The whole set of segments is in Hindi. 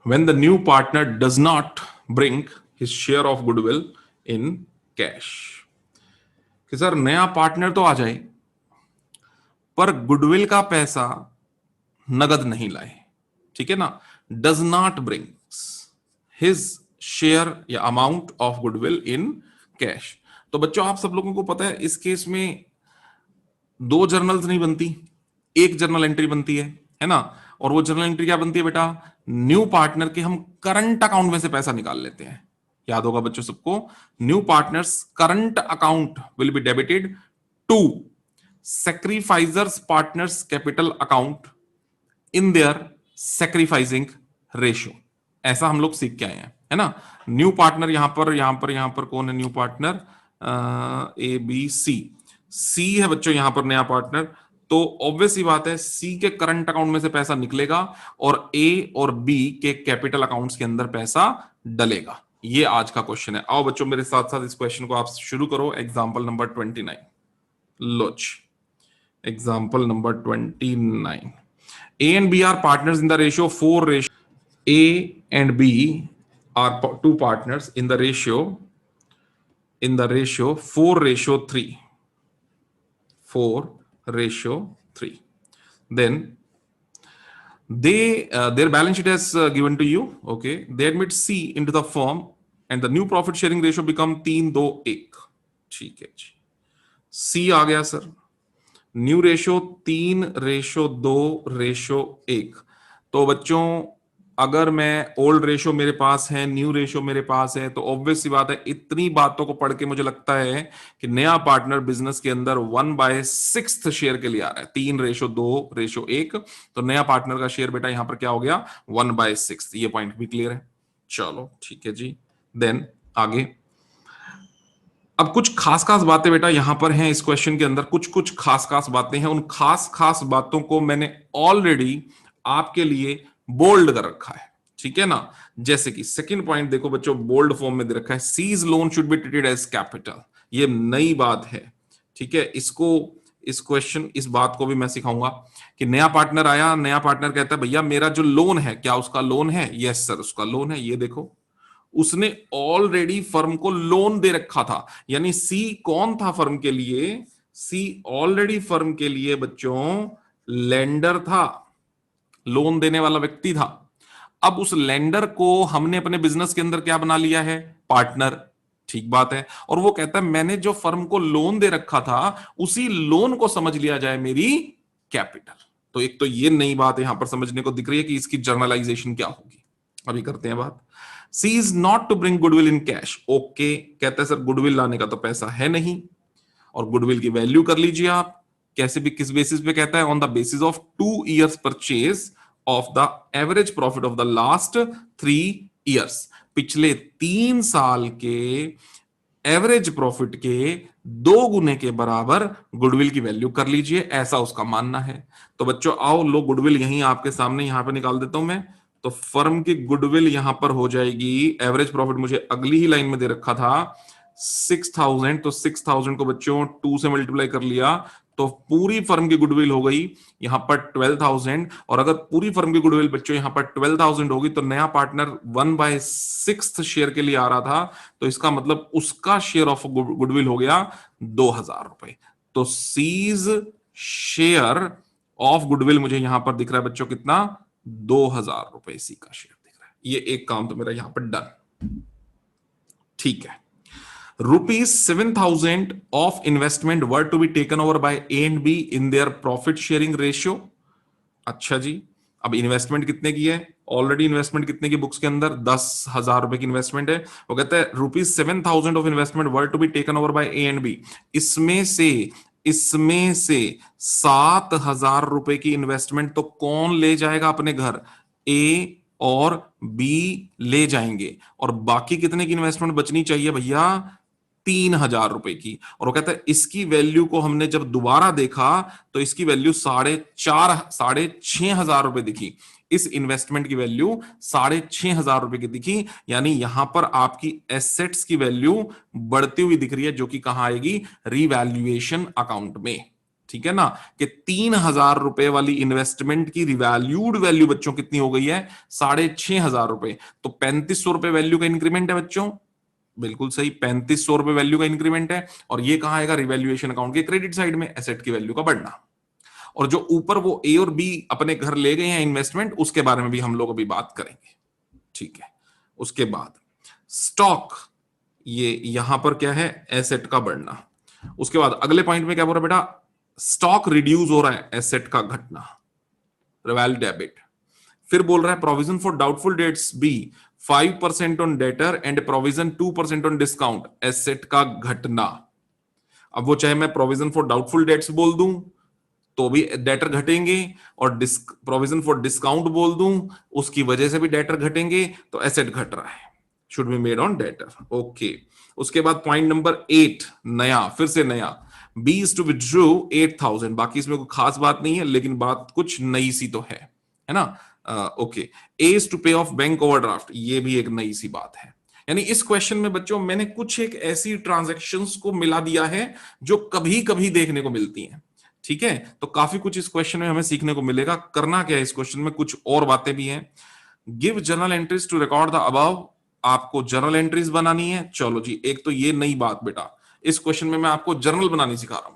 when the new partner does not bring his share of goodwill in cash। कि सर नया पार्टनर तो आ जाए पर गुडविल का पैसा नगद नहीं लाए, ठीक है ना, does not brings his share या amount of goodwill in cash. तो बच्चों आप सब लोगों को पता है इस केस में दो जर्नल्स नहीं बनती, एक जर्नल एंट्री बनती है ना। और वो जर्नल एंट्री क्या बनती है बेटा, न्यू पार्टनर के हम करंट अकाउंट में से पैसा निकाल लेते हैं। याद होगा बच्चों सबको, new partners current account will be debited to sacrificers partners capital account in their sacrificing ratio. ऐसा हम लोग सीख के आए हैं, है ना। न्यू पार्टनर यहां पर कौन है new partner, A B C है बच्चों यहां पर नया पार्टनर। तो ऑब्वियस ही बात है सी के करंट अकाउंट में से पैसा निकलेगा और ए और बी के कैपिटल अकाउंट्स के अंदर पैसा डलेगा। ये आज का क्वेश्चन है। आओ बच्चों मेरे साथ साथ इस क्वेश्चन को आप शुरू करो। एग्जांपल नंबर 29 लोच, example number 29। A and B are partners in the ratio 4:, A and B are two partners in the ratio 4:3, 4:3. Then their balance sheet has given to you, okay, they admit C into the firm and the new profit sharing ratio become 3:2:1। ठीक है जी, C आ गया सर, न्यू रेशो 3:2:1। तो बच्चों अगर मैं ओल्ड रेशो मेरे पास है, न्यू रेशो मेरे पास है, तो ऑब्वियस सी बात है इतनी बातों को पढ़ के मुझे लगता है कि नया पार्टनर बिजनेस के अंदर 1/6 शेयर के लिए आ रहा है। 3:2:1, तो नया पार्टनर का शेयर बेटा यहां पर क्या हो गया 1/6। ये पॉइंट भी क्लियर है, चलो ठीक है जी। देन आगे अब कुछ खास खास बातें बेटा यहां पर हैं इस क्वेश्चन के अंदर, कुछ खास खास बातें हैं। उन खास खास बातों को मैंने ऑलरेडी आपके लिए बोल्ड कर रखा है, ठीक है ना। जैसे कि सेकंड पॉइंट देखो बच्चों, बोल्ड फॉर्म में दे रखा है, C's loan should be treated as capital. ये नई बात है, ठीक है। इस बात को भी मैं सिखाऊंगा कि नया पार्टनर आया, नया पार्टनर कहता है भैया मेरा जो लोन है, क्या उसका लोन है? यस सर उसका लोन है। ये देखो उसने ऑलरेडी फर्म को लोन दे रखा था, यानी सी कौन था फर्म के लिए? सी ऑलरेडी फर्म के लिए बच्चों लेंडर था, लोन देने वाला व्यक्ति था। अब उस लेंडर को हमने अपने बिजनेस के अंदर क्या बना लिया है? पार्टनर, ठीक बात है। और वो कहता है मैंने जो फर्म को लोन दे रखा था उसी लोन को समझ लिया जाए मेरी कैपिटल। तो एक तो ये नई बात यहां पर समझने को दिख रही है कि इसकी जर्नलाइजेशन क्या होगी। अभी करते हैं बात। C is not to bring goodwill in cash. Okay, कहता है सर गुडविल लाने का तो पैसा है नहीं, और गुडविल की वैल्यू कर लीजिए आप। कैसे भी, किस बेसिस पे कहता है? On the basis of 2 years purchase of the average profit of the last 3 years। पिछले 3 साल के एवरेज प्रॉफिट के 2 गुने के बराबर गुडविल की वैल्यू कर लीजिए, ऐसा उसका मानना है। तो बच्चों आओ लो गुडविल यहीं आपके सामने यहां पे निकाल देता हूं मैं। तो फर्म की गुडविल यहां पर हो जाएगी, एवरेज प्रॉफिट मुझे अगली ही लाइन में दे रखा था 6000, तो 6000 को बच्चों 2 से मल्टीप्लाई कर लिया तो पूरी फर्म की गुडविल हो गई यहां पर 12000। और अगर पूरी फर्म की गुडविल बच्चों यहां पर 12000 होगी तो नया पार्टनर 1/6 शेयर के लिए आ रहा था, तो इसका मतलब उसका शेयर ऑफ गुडविल हो गया 2000 रुपए। तो सीज शेयर ऑफ गुडविल मुझे यहां पर दिख रहा है बच्चों कितना? 2000 रुपए सी का शेयर दिख रहा है। ये एक काम तो मेरा यहां पर डन, ठीक है। ₹7,000 of investment were to be taken over by A and B in their profit sharing ratio। अच्छा जी, अब इन्वेस्टमेंट कितने की है? ऑलरेडी इन्वेस्टमेंट कितने की बुक्स के अंदर? 10,000 रुपए की इन्वेस्टमेंट है। वो कहता है ₹7,000 of investment were to be taken over by A and B। इसमें से 7,000 रुपए की इन्वेस्टमेंट तो कौन ले जाएगा अपने घर? A और B ले जाएंगे, और बाकी कितने की इन्वेस्टमेंट बचनी चाहिए भैया? 3,000 रुपए की। और वो कहता है इसकी वैल्यू को हमने जब दोबारा देखा तो इसकी वैल्यू 6,500 रुपए दिखी। इस इन्वेस्टमेंट की वैल्यू 6,500 रुपए की दिखी, यानी यहां पर आपकी एसेट्स की वैल्यू बढ़ती हुई दिख रही है, जो कि कहां आएगी? रीवैल्यूएशन अकाउंट में। ठीक है ना, कि 3,000 रुपए वाली इन्वेस्टमेंट की रिवैल्यूड वैल्यू बच्चों कितनी हो गई है, 6,500 रुपए। तो 3,500 रुपए वैल्यू का इंक्रीमेंट है बच्चों, बिल्कुल सही, 3,500 रुपए वैल्यू का इंक्रीमेंट है। और ये कहां आएगा, रिवैल्यूएशन अकाउंट के क्रेडिट साइड में, एसेट की वैल्यू का बढ़ना। और जो ऊपर वो ए और बी अपने घर ले गए हैं इन्वेस्टमेंट, उसके बारे में भी हम लोग अभी बात करेंगे। ठीक है, उसके बाद स्टॉक, ये यहां पर क्या है, एसेट का बढ़ना। उसके बाद अगले पॉइंट में क्या बोल रहा है बेटा, स्टॉक रिड्यूस हो रहा है, एसेट का घटना, रिवैल्यू डेबिट। फिर बोल रहा है provision for doubtful debts be 5% on debtor and provision 2% on discount, asset का घटना। अब वो चाहे मैं प्रोविजन फॉर डाउटफुल डेट्स बोल दूं तो भी डेटर घटेंगे, और प्रोविजन फॉर डिस्काउंट बोल दूं उसकी वजह से भी डेटर घटेंगे, तो एसेट घट रहा है, should be made on debtor. Okay, उसके बाद पॉइंट नंबर 8, नया, फिर से नया, बी इज टू विथड्रॉ 8,000। बाकी इसमें कोई खास बात नहीं है, लेकिन बात कुछ नई सी तो है ना। Okay, A is to pay off bank overdraft, ये भी एक नई सी बात है। यानी इस क्वेश्चन में बच्चों मैंने कुछ एक ऐसी ट्रांजैक्शंस को मिला दिया है जो कभी कभी देखने को मिलती हैं। ठीक है, तो काफी कुछ इस क्वेश्चन में हमें सीखने को मिलेगा। करना क्या है इस क्वेश्चन में, कुछ और बातें भी हैं। Give journal entries to record the above, आपको जर्नल एंट्रीज बनानी है। चलो जी, एक तो ये नई बात बेटा, इस क्वेश्चन में मैं आपको जर्नल बनानी सिखा रहा हूं।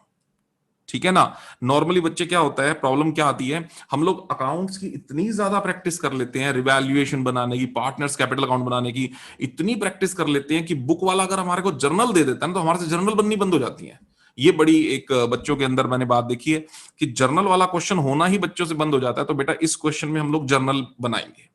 ठीक है ना, नॉर्मली बच्चे क्या होता है, प्रॉब्लम क्या आती है, हम लोग अकाउंट्स की इतनी ज्यादा प्रैक्टिस कर लेते हैं, रिवैल्यूएशन बनाने की, पार्टनर्स कैपिटल अकाउंट बनाने की इतनी प्रैक्टिस कर लेते हैं कि बुक वाला अगर हमारे को जर्नल दे देता है ना, तो हमारे से जर्नल बननी बंद हो जाती है। ये बड़ी एक बच्चों के अंदर मैंने बात देखी है कि जर्नल वाला क्वेश्चन होना ही बच्चों से बंद हो जाता है। तो बेटा इस क्वेश्चन में हम लोग जर्नल बनाएंगे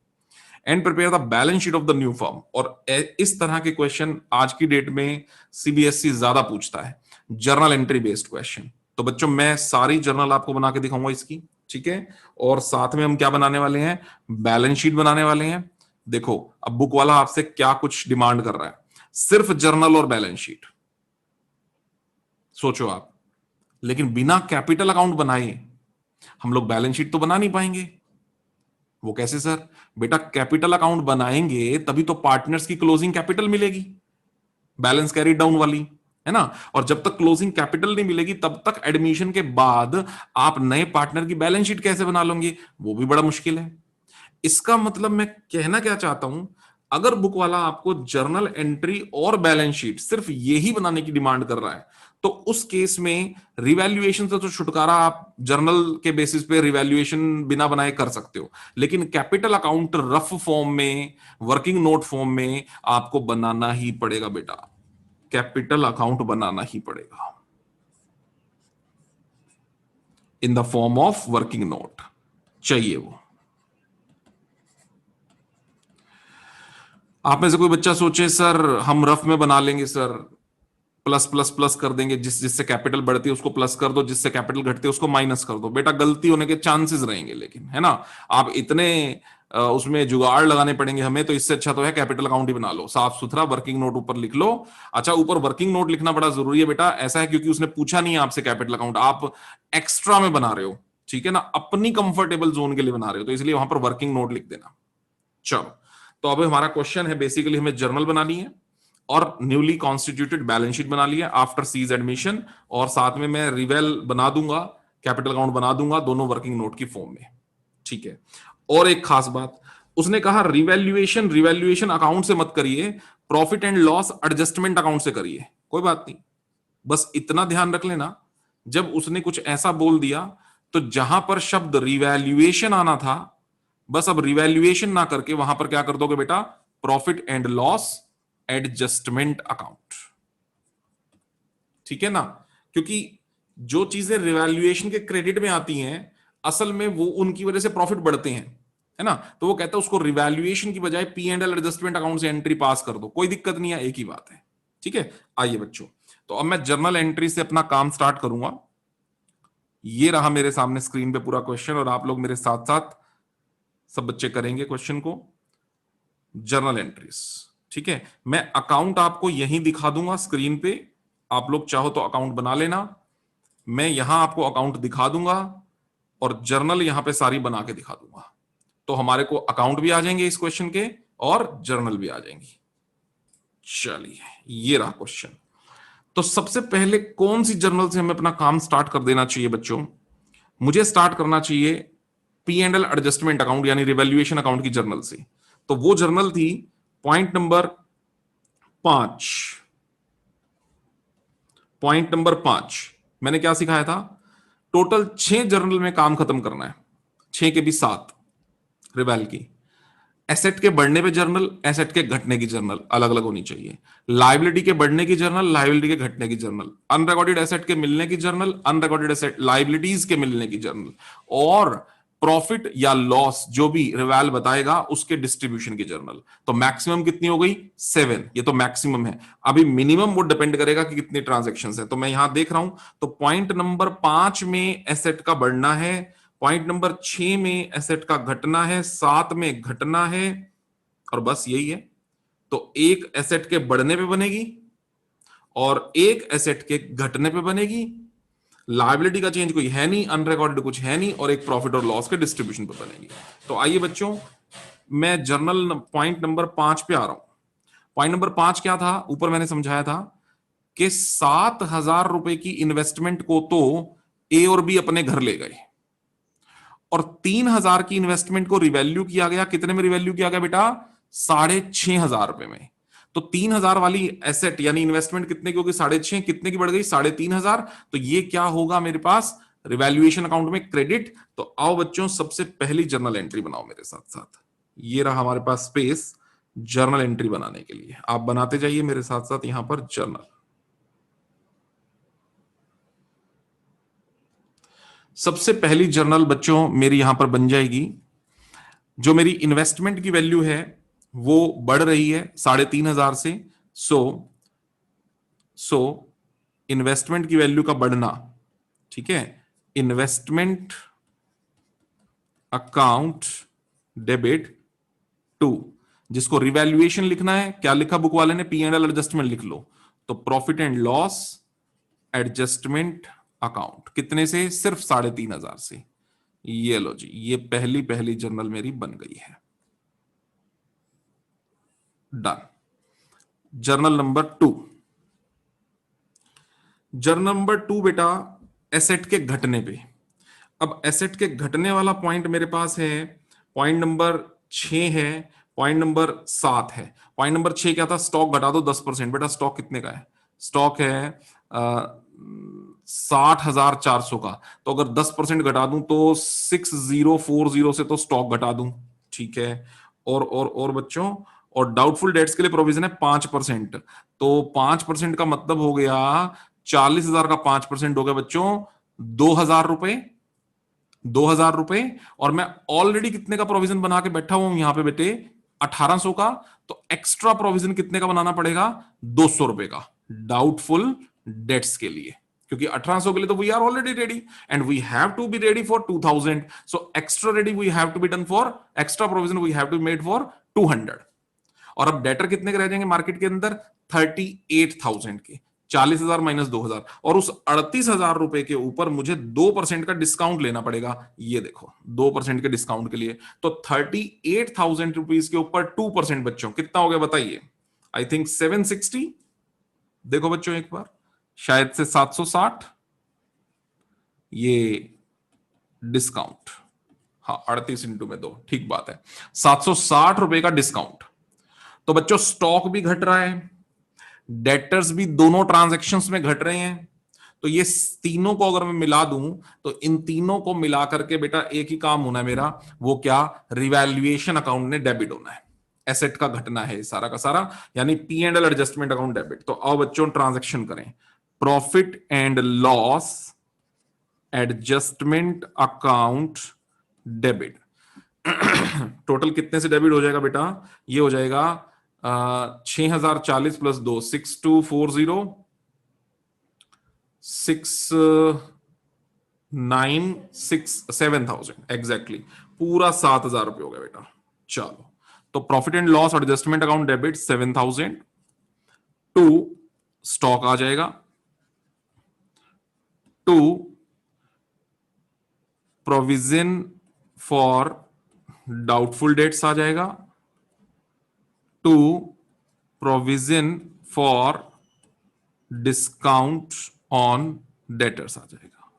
and prepare the balance sheet of the new firm. और इस तरह के क्वेश्चन आज की डेट में सीबीएसई ज्यादा पूछता है, जर्नल एंट्री बेस्ड क्वेश्चन। तो बच्चों मैं सारी जर्नल आपको बना के दिखाऊंगा इसकी, ठीक है। और साथ में हम क्या बनाने वाले हैं, बैलेंस शीट बनाने वाले हैं। देखो अब बुक वाला आपसे क्या कुछ डिमांड कर रहा है, सिर्फ जर्नल और बैलेंस शीट, सोचो आप। लेकिन बिना कैपिटल अकाउंट बनाए हम लोग बैलेंस शीट तो बना नहीं पाएंगे। वो कैसे सर, बेटा कैपिटल अकाउंट बनाएंगे तभी तो पार्टनर्स की क्लोजिंग कैपिटल मिलेगी, बैलेंस कैरी डाउन वाली, है ना। और जब तक क्लोजिंग कैपिटल नहीं मिलेगी तब तक एडमिशन के बाद आप नए पार्टनर की बैलेंस शीट कैसे बना लोगे, वो भी बड़ा मुश्किल है। इसका मतलब मैं कहना क्या चाहता हूं, अगर बुक वाला आपको जर्नल एंट्री और बैलेंस शीट सिर्फ यही बनाने की डिमांड कर रहा है, तो उस केस में रिवैल्यूएशन से तो छुटकारा आप जर्नल के बेसिस पे रिवैल्यूएशन बिना बनाए कर सकते हो, लेकिन कैपिटल अकाउंट रफ फॉर्म में, वर्किंग नोट फॉर्म में आपको बनाना ही पड़ेगा बेटा, कैपिटल अकाउंट बनाना ही पड़ेगा in the form of working note, चाहिए वो। आप में से कोई बच्चा सोचे सर हम रफ में बना लेंगे सर, प्लस प्लस प्लस कर देंगे, जिससे कैपिटल बढ़ती है उसको प्लस कर दो, जिससे कैपिटल घटती है उसको माइनस कर दो। बेटा गलती होने के चांसेस रहेंगे, लेकिन है ना, आप इतने उसमें जुगाड़ लगाने पड़ेंगे हमें, तो इससे अच्छा तो है कैपिटल अकाउंट ही बना लो, साफ सुथरा वर्किंग नोट ऊपर लिख लो। अच्छा ऊपर वर्किंग नोट लिखना बड़ा जरूरी है बेटा, ऐसा है क्योंकि उसने पूछा नहीं है आपसे कैपिटल अकाउंट, आप एक्स्ट्रा में बना रहे हो, ठीक है ना, अपनी कंफर्टेबल जोन के लिए बना रहे हो, तो इसलिए वहां पर वर्किंग नोट लिख देना। चलो, तो अब हमारा क्वेश्चन है बेसिकली हमें जर्नल बनानी है और न्यूली कॉन्स्टिट्यूटेड बैलेंस शीट बना लिया आफ्टर सीज एडमिशन, और साथ में मैं रिवेल बना दूंगा, कैपिटल अकाउंट बना दूंगा, दोनों वर्किंग नोट की फॉर्म में, ठीक है। और एक खास बात, उसने कहा रिवैल्यूएशन रिवैल्यूएशन अकाउंट से मत करिए, profit and loss adjustment account से करिए। कोई बात नहीं, बस इतना ध्यान रख लेना, जब उसने कुछ ऐसा बोल दिया तो जहां पर शब्द रिवैल्यूएशन आना था, बस अब रिवैल्यूएशन ना करके वहां पर क्या कर दोगे बेटा, profit and loss adjustment account, ठीक है ना। क्योंकि जो चीजें रिवैल्यूएशन के क्रेडिट में आती हैं असल में वो उनकी वजह से प्रॉफिट बढ़ते हैं, है ना। तो वो कहता है उसको रिवैल्यूएशन की बजाय P and L adjustment account से एंट्री पास कर दो, कोई दिक्कत नहीं है, एक ही बात है, ठीक है। आइए बच्चों, तो अब मैं जर्नल एंट्री से अपना काम स्टार्ट करूंगा। ये रहा मेरे सामने स्क्रीन पे पूरा क्वेश्चन, और आप लोग मेरे साथ साथ सब बच्चे करेंगे क्वेश्चन को। जर्नल एंट्रीज, ठीक है, मैं अकाउंट आपको यहीं दिखा दूंगा स्क्रीन पे, आप लोग चाहो तो अकाउंट बना लेना, मैं यहां आपको अकाउंट दिखा दूंगा और जर्नल यहां पे सारी बना के दिखा दूंगा, तो हमारे को अकाउंट भी आ जाएंगे इस क्वेश्चन के और जर्नल भी आ जाएंगी। चलिए ये रहा क्वेश्चन। तो सबसे पहले कौन सी जर्नल से हमें अपना काम स्टार्ट कर देना चाहिए बच्चों? मुझे स्टार्ट करना चाहिए P and L adjustment account यानी रिवैल्यूएशन अकाउंट की जर्नल से। तो वो जर्नल थी पॉइंट नंबर 5। पॉइंट नंबर 5 मैंने क्या सिखाया था? टोटल 6 जर्नल में काम खत्म करना है, 6 के भी 7 रिवैल की। एसेट के बढ़ने पे जर्नल, एसेट के घटने की जर्नल अलग अलग होनी चाहिए। लायबिलिटी के बढ़ने की जर्नल, लायबिलिटी के घटने की जर्नल, अनरिकॉर्डेड एसेट के मिलने की जर्नल, अनरिकॉर्डेड एसेट लायबिलिटीज के मिलने की जर्नल, और प्रॉफिट या लॉस जो भी रिवाल बताएगा उसके डिस्ट्रीब्यूशन की जर्नल। तो मैक्सिमम कितनी हो गई? 7। ये तो मैक्सिमम है, अभी मिनिमम वो डिपेंड करेगा कि कितनी ट्रांजेक्शन है। तो मैं यहां देख रहा हूं, तो पॉइंट नंबर 5 में एसेट का बढ़ना है, पॉइंट नंबर 6 में एसेट का घटना है, 7 में घटना है, और बस यही है। तो एक एसेट के बढ़ने पे बनेगी और एक एसेट के घटने पे बनेगी। लायबिलिटी का चेंज कोई है नहीं, अनरिकॉर्डेड कुछ है नहीं, और एक प्रॉफिट और लॉस के डिस्ट्रीब्यूशन पे बनेगी। तो आइए बच्चों, मैं जर्नल पॉइंट नंबर 5 पे आ रहा हूं। पॉइंट नंबर 5 क्या था? ऊपर मैंने समझाया था कि 7,000 रुपए की इन्वेस्टमेंट को तो ए और बी अपने घर ले गए, और 3,000 की इन्वेस्टमेंट को रिवैल्यू किया गया। कितने में रिवैल्यू किया गया बेटा? 6,500 रुपए में। तो 3,000 वाली एसेट यानी इन्वेस्टमेंट कितने की होगी? 6,500। कितने की बढ़ गई? 3,500। तो ये क्या होगा मेरे पास? रिवैल्यूएशन अकाउंट में क्रेडिट। तो आओ बच्चों, सबसे पहली जर्नल एंट्री बनाओ मेरे साथ साथ। ये रहा हमारे पास स्पेस जर्नल एंट्री बनाने के लिए। आप बनाते जाइए मेरे साथ साथ यहां पर जर्नल। सबसे पहली जर्नल बच्चों मेरी यहां पर बन जाएगी। जो मेरी इन्वेस्टमेंट की वैल्यू है वो बढ़ रही है 3,500 से। सो सो इन्वेस्टमेंट की वैल्यू का बढ़ना, ठीक है, इन्वेस्टमेंट अकाउंट डेबिट टू, जिसको रिवैल्यूएशन लिखना है, क्या लिखा बुक वाले ने? पी एंड एल एडजस्टमेंट लिख लो। तो profit and loss adjustment account कितने से? सिर्फ 3,500 से। ये लो जी, ये पहली पहली जर्नल मेरी बन गई है। Done. Journal number 2। Journal number 2 बेटा, एसेट के घटने पे। अब एसेट के घटने वाला पॉइंट मेरे पास है, पॉइंट नंबर 6 है, पॉइंट नंबर 7 है। पॉइंट नंबर 6 क्या था? स्टॉक घटा दो 10%। बेटा स्टॉक कितने का है? स्टॉक है 60,400 का। तो अगर 10% घटा दूं तो 6040 से तो स्टॉक घटा दूं, ठीक है। और बच्चों, और डाउटफुल डेट्स के लिए प्रोविजन है 5%। तो 5% का मतलब हो गया 40,000 का 5% हो गया बच्चों 2,000 रुपए। 2,000 रुपए। और मैं ऑलरेडी कितने का प्रोविजन बना के बैठा हूं यहां पे बेटे? 1,800 का। तो एक्स्ट्रा प्रोविजन कितने का बनाना पड़ेगा? 200 रुपए का डाउटफुल डेट्स के लिए, क्योंकि 1,800 के लिए तो we are already ready and we have to be ready for 2,000। So extra ready we have to be done for, extra provision we have to made for 200। और अब डेटर कितने के रह जाएंगे मार्केट के अंदर? 38,000 के। 40,000 माइनस 2,000, और उस 38,000 रुपए के ऊपर मुझे 2% का डिस्काउंट लेना पड़ेगा। ये देखो 2% के डिस्काउंट के लिए। तो 38,000 रुपीज के ऊपर 2% बच्चों कितना हो गया बताइए? I think 760। देखो बच्चों एक बार, शायद से 760। ये डिस्काउंट, हाँ 38 इंटू में 2, ठीक बात है, 760 रुपए का डिस्काउंट। तो बच्चों स्टॉक भी घट रहा है, डेटर्स भी दोनों ट्रांजैक्शंस में घट रहे हैं। तो ये तीनों को अगर मैं मिला दूं तो इन तीनों को मिला करके बेटा एक ही काम होना है मेरा, वो क्या? रिवैल्यूएशन अकाउंट ने डेबिट होना है। एसेट का घटना है सारा का सारा, यानी P and L adjustment account debit. तो आओ बच्चों ट्रांजैक्शन करें। Profit and loss adjustment account debit. Total कितने से डेबिट हो जाएगा बेटा? ये हो जाएगा 6,040 प्लस 2, 6,240, 7,000 एग्जैक्टली, पूरा 7,000 रुपये हो गया बेटा। चलो, तो profit and loss adjustment account debit 7,000 to stock आ जाएगा, to provision for doubtful debts आ जाएगा, to provision for discount on debtors आ जाएगा।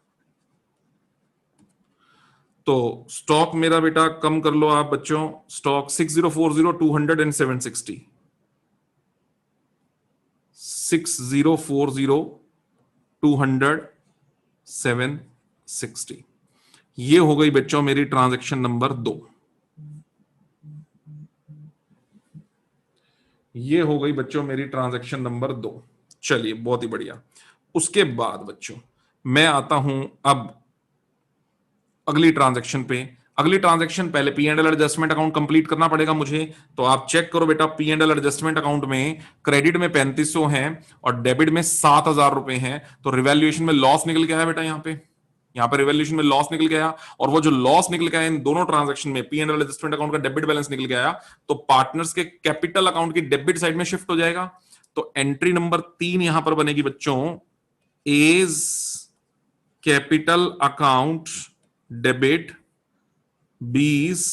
तो स्टॉक मेरा बेटा कम कर लो आप बच्चों, स्टॉक 6040 200 एंड 760, 6040 200 760। ये हो गई बच्चों मेरी ट्रांजैक्शन नंबर 2। ये हो गई बच्चों मेरी ट्रांजैक्शन नंबर 2। चलिए बहुत ही बढ़िया। उसके बाद बच्चों मैं आता हूं अब अगली ट्रांजैक्शन पे। अगली ट्रांजैक्शन पहले P and L adjustment account complete करना पड़ेगा मुझे। तो आप चेक करो बेटा, P and L adjustment account में क्रेडिट में 3500 है और डेबिट में 7000 रुपए हैं। तो रिवैल्यूएशन में लॉस निकल के आया बेटा, यहाँ पे रिवैल्यूएशन में लॉस निकल गया। और वो जो लॉस निकल गया इन दोनों ट्रांजैक्शन में, P and L adjustment account का डेबिट बैलेंस निकल गया, तो पार्टनर्स के कैपिटल अकाउंट की डेबिट साइड में शिफ्ट हो जाएगा। तो एंट्री नंबर 3 यहां पर बनेगी बच्चों, as capital account debit, B's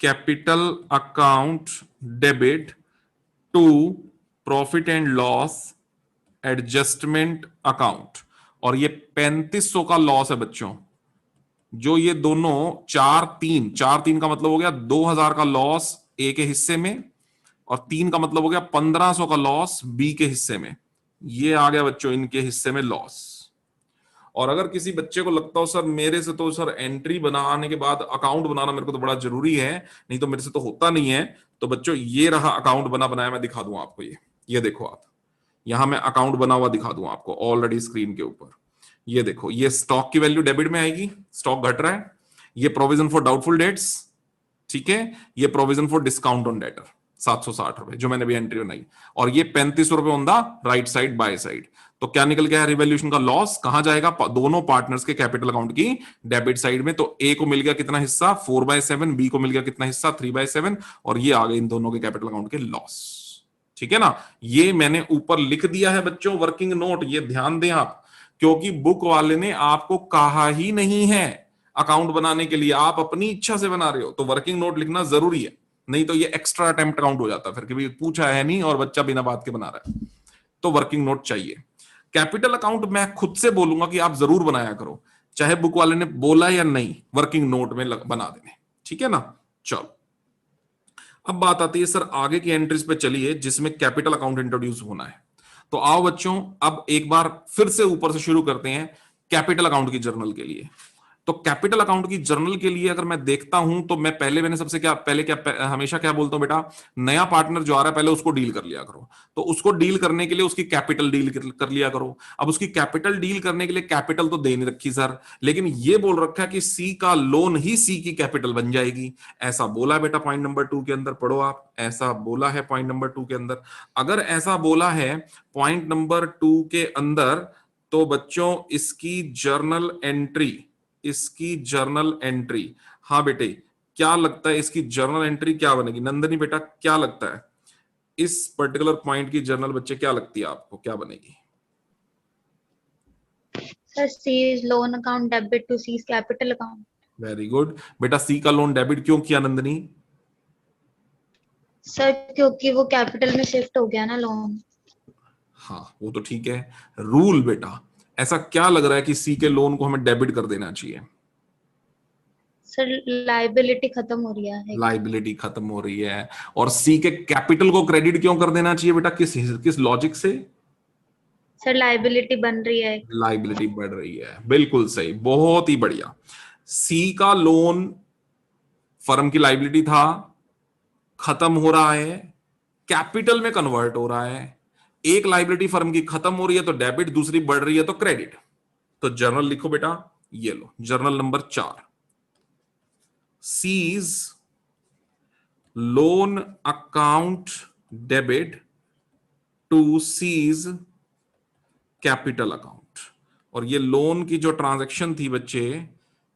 capital account debit to profit and loss adjustment account. और ये 3500 का लॉस है बच्चों, जो ये दोनों 4 3 का मतलब हो गया 2000 का लॉस ए के हिस्से में, और 3 का मतलब हो गया 1500 का लॉस बी के हिस्से में। ये आ गया बच्चों इनके हिस्से में लॉस। और अगर किसी बच्चे को लगता हो सर मेरे से तो सर एंट्री बनाने के बाद अकाउंट बनाना मेरे को तो बड़ा जरूरी है, नहीं तो मेरे से तो होता नहीं है, तो बच्चों ये रहा अकाउंट बनाया, मैं दिखा दूं आपको। ये देखो आप, यहां मैं अकाउंट बना हुआ दिखा दूं आपको ऑलरेडी स्क्रीन के ऊपर। ये देखो, ये स्टॉक की वैल्यू डेबिट में आएगी, स्टॉक घट रहा है। ये प्रोविजन फॉर डाउटफुल डेट्स, ठीक है। ये provision for discount on debtor 760 रुपए जो मैंने भी एंट्री बनाई, और ये 3500 रुपए on the right side by side. तो क्या निकल गया, रिवैल्यूएशन का लॉस कहां जाएगा, दोनों पार्टनर्स के कैपिटल अकाउंट की डेबिट साइड में। तो ए को मिल गया कितना हिस्सा 4/7, बी को मिल गया कितना हिस्सा 3/7, और ये आ गए इन दोनों के कैपिटल अकाउंट के लॉस। ठीक है ना, ये मैंने ऊपर लिख दिया है बच्चों वर्किंग नोट, ये ध्यान दें आप, क्योंकि बुक वाले ने आपको कहा ही नहीं है अकाउंट बनाने के लिए, आप अपनी इच्छा से बना रहे हो, तो वर्किंग नोट लिखना जरूरी है, नहीं तो ये एक्स्ट्रा अटेम्प्ट काउंट हो जाता है फिर, कभी पूछा है नहीं और बच्चा बिना बात के बना रहा है। तो वर्किंग नोट चाहिए। कैपिटल अकाउंट मैं खुद से बोलूंगा कि आप जरूर बनाया करो, चाहे बुक वाले ने बोला या नहीं, वर्किंग नोट में बना देने। ठीक है ना। चलो अब बात आती है सर आगे की एंट्रीज पे चलिए, जिसमें कैपिटल अकाउंट इंट्रोड्यूस होना है। तो आओ बच्चों अब एक बार फिर से ऊपर से शुरू करते हैं कैपिटल अकाउंट की जर्नल के लिए। तो कैपिटल अकाउंट की जर्नल के लिए अगर मैं देखता हूं तो मैंने सबसे हमेशा क्या बोलता हूं बेटा, नया पार्टनर जो आ रहा है पहले उसको डील कर लिया करो। तो उसको डील करने के लिए उसकी कैपिटल डील कर लिया करो। अब उसकी कैपिटल डील करने के लिए कैपिटल तो दे नहीं रखी सर, लेकिन ये बोल रखा है कि सी का लोन ही सी की कैपिटल बन जाएगी, ऐसा बोला है बेटा पॉइंट नंबर 2 के अंदर, पढ़ो आप, ऐसा बोला है पॉइंट नंबर 2 के अंदर। अगर ऐसा बोला है पॉइंट नंबर 2 के अंदर, तो बच्चों इसकी जर्नल एंट्री, हाँ बेटे क्या लगता है इसकी जर्नल एंट्री क्या बनेगी, नंदनी बेटा क्या लगता है इस पर्टिकुलर पॉइंट की जर्नल, बच्चे क्या लगती है आपको क्या बनेगी? Sir C's loan account debit to C's capital account. Very good बेटा, सी का लोन डेबिट क्यों किया नंदनी? सर क्योंकि वो कैपिटल में शिफ्ट हो गया ना लोन। हाँ वो तो ठीक है, रूल बेटा ऐसा क्या लग रहा है कि सी के लोन को हमें डेबिट कर देना चाहिए? सर लाइबिलिटी खत्म हो रही है, लाइबिलिटी खत्म हो रही है, और सी के कैपिटल को क्रेडिट क्यों कर देना चाहिए बेटा, किस लॉजिक से? सर लाइबिलिटी बन रही है, लाइबिलिटी बढ़ रही है, बिल्कुल सही, बहुत ही बढ़िया। सी का लोन फर्म की लाइबिलिटी था, खत्म हो रहा है, कैपिटल में कन्वर्ट हो रहा है। एक लाइबिलिटी फर्म की खत्म हो रही है तो डेबिट, दूसरी बढ़ रही है तो क्रेडिट। तो जर्नल लिखो बेटा, ये लो journal number 4, C's loan account debit to C's capital account. और ये लोन की जो ट्रांजैक्शन थी बच्चे,